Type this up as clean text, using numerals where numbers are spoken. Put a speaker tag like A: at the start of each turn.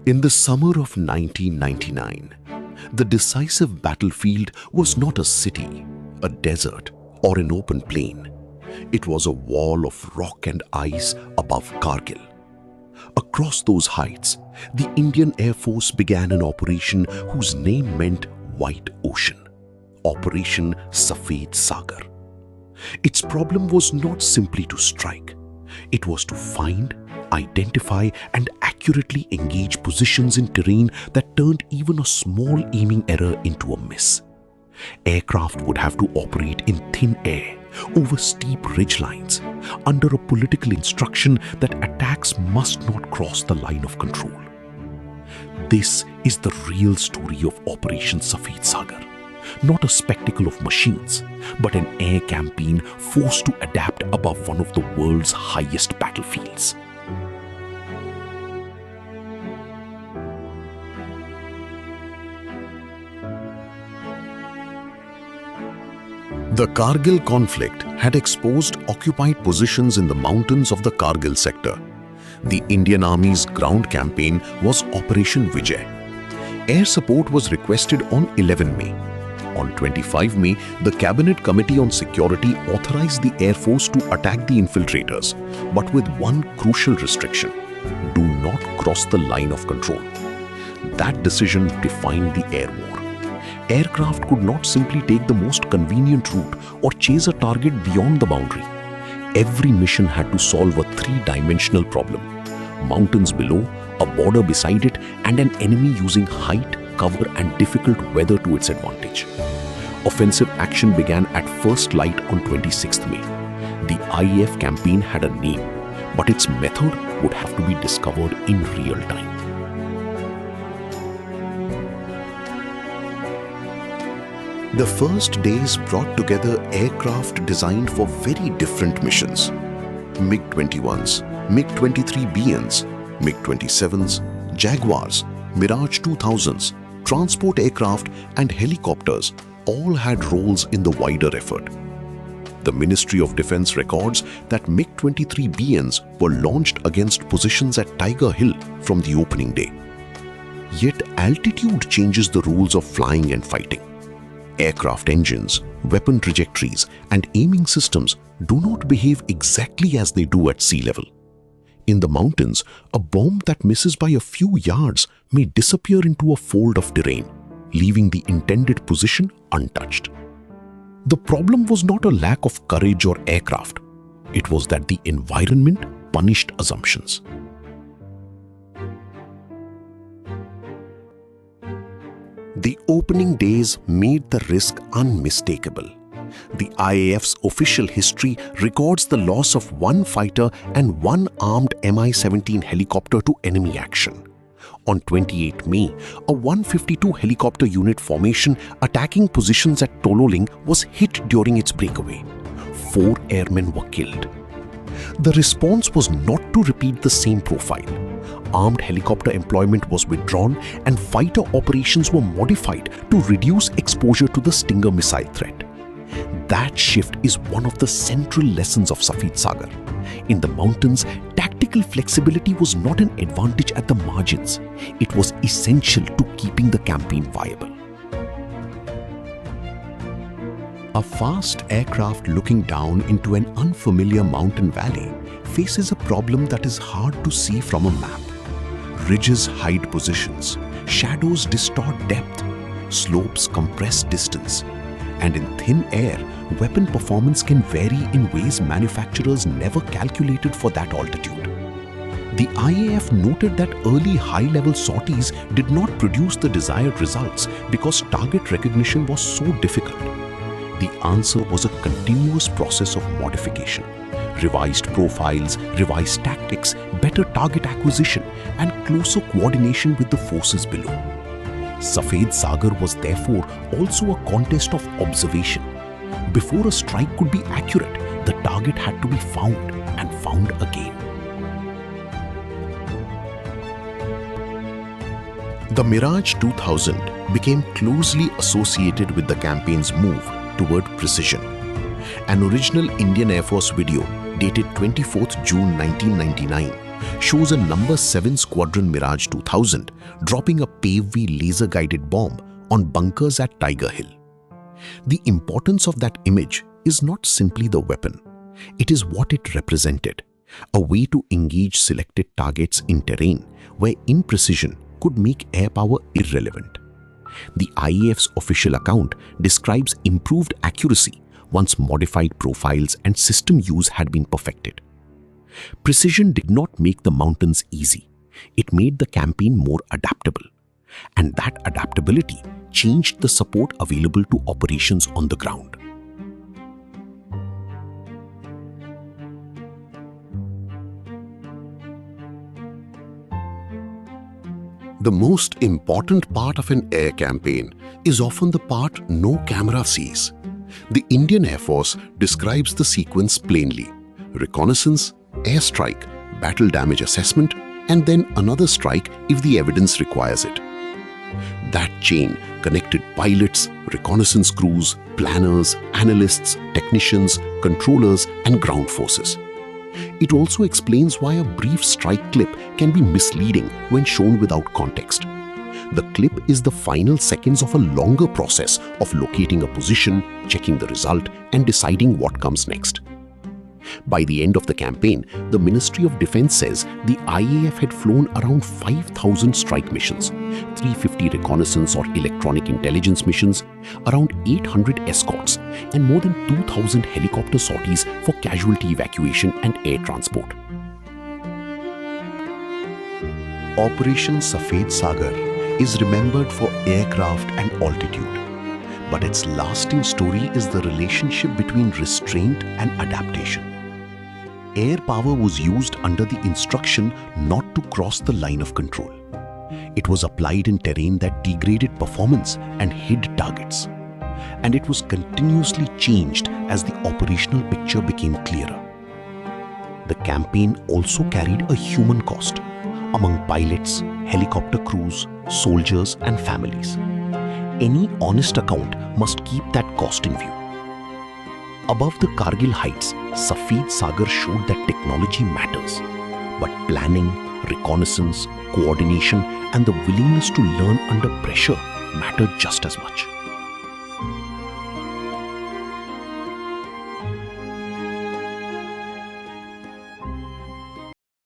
A: In the summer of 1999, the decisive battlefield was not a city, a desert, or an open plain. It was a wall of rock and ice above Kargil. Across those heights, the Indian Air Force began an operation whose name meant White Ocean, Operation Safed Sagar. Its problem was not simply to strike. It was to find, identify, and accurately engage positions in terrain that turned even a small aiming error into a miss. Aircraft would have to operate in thin air, over steep ridgelines, under a political instruction that attacks must not cross the line of control. This is the real story of Operation Safed Sagar. Not a spectacle of machines, but an air campaign forced to adapt above one of the world's highest battlefields. The Kargil conflict had exposed occupied positions in the mountains of the Kargil sector. The Indian Army's ground campaign was Operation Vijay. Air support was requested on 11 May. On 25 May, the Cabinet Committee on Security authorized the Air Force to attack the infiltrators, but with one crucial restriction: do not cross the line of control. That decision defined the air war. Aircraft could not simply take the most convenient route or chase a target beyond the boundary. Every mission had to solve a three-dimensional problem: mountains below, a border beside it, and an enemy using height, cover, and difficult weather to its advantage. Offensive action began at first light on 26th May. The IAF campaign had a name, but its method would have to be discovered in real time. The first days brought together aircraft designed for very different missions: MiG-21s, MiG-23BNs, MiG-27s, Jaguars, Mirage 2000s, transport aircraft, and helicopters all had roles in the wider effort. The Ministry of Defence records that MiG-23BNs were launched against positions at Tiger Hill from the opening day. Yet altitude changes the rules of flying and fighting. Aircraft engines, weapon trajectories, and aiming systems do not behave exactly as they do at sea level. In the mountains, a bomb that misses by a few yards may disappear into a fold of terrain, leaving the intended position untouched. The problem was not a lack of courage or aircraft. It was that the environment punished assumptions. The opening days made the risk unmistakable. The IAF's official history records the loss of one fighter and one armed Mi-17 helicopter to enemy action. On 28 May, a 152 helicopter unit formation attacking positions at Tololing was hit during its breakaway. 4 airmen were killed. The response was not to repeat the same profile. Armed helicopter employment was withdrawn and fighter operations were modified to reduce exposure to the Stinger missile threat. That shift is one of the central lessons of Safed Sagar. In the mountains, tactical flexibility was not an advantage at the margins. It was essential to keeping the campaign viable. A fast aircraft looking down into an unfamiliar mountain valley faces a problem that is hard to see from a map. Ridges hide positions, shadows distort depth, slopes compress distance, and in thin air, weapon performance can vary in ways manufacturers never calculated for that altitude. The IAF noted that early high-level sorties did not produce the desired results because target recognition was so difficult. The answer was a continuous process of modification. Revised profiles, revised tactics, better target acquisition, and closer coordination with the forces below. Safed Sagar was therefore also a contest of observation. Before a strike could be accurate, the target had to be found and found again. The Mirage 2000 became closely associated with the campaign's move toward precision. An original Indian Air Force video dated 24th June 1999 shows a number 7 Squadron Mirage 2000 dropping a PAVE laser-guided bomb on bunkers at Tiger Hill. The importance of that image is not simply the weapon. It is what it represented, a way to engage selected targets in terrain where imprecision could make air power irrelevant. The IAF's official account describes improved accuracy once modified profiles and system use had been perfected. Precision did not make the mountains easy. It made the campaign more adaptable. And that adaptability changed the support available to operations on the ground. The most important part of an air campaign is often the part no camera sees. The Indian Air Force describes the sequence plainly: reconnaissance, airstrike, battle damage assessment, and then another strike if the evidence requires it. That chain connected pilots, reconnaissance crews, planners, analysts, technicians, controllers, and ground forces. It also explains why a brief strike clip can be misleading when shown without context. The clip is the final seconds of a longer process of locating a position, checking the result, and deciding what comes next. By the end of the campaign, the Ministry of Defense says the IAF had flown around 5,000 strike missions, 350 reconnaissance or electronic intelligence missions, around 800 escorts, and more than 2,000 helicopter sorties for casualty evacuation and air transport. Operation Safed Sagar is remembered for aircraft and altitude, but its lasting story is the relationship between restraint and adaptation. Air power was used under the instruction not to cross the line of control. It was applied in terrain that degraded performance and hid targets. And it was continuously changed as the operational picture became clearer. The campaign also carried a human cost among pilots, helicopter crews, soldiers, and families. Any honest account must keep that cost in view. Above the Kargil heights, Safed Sagar showed that technology matters, but planning, reconnaissance, coordination, and the willingness to learn under pressure mattered just as much.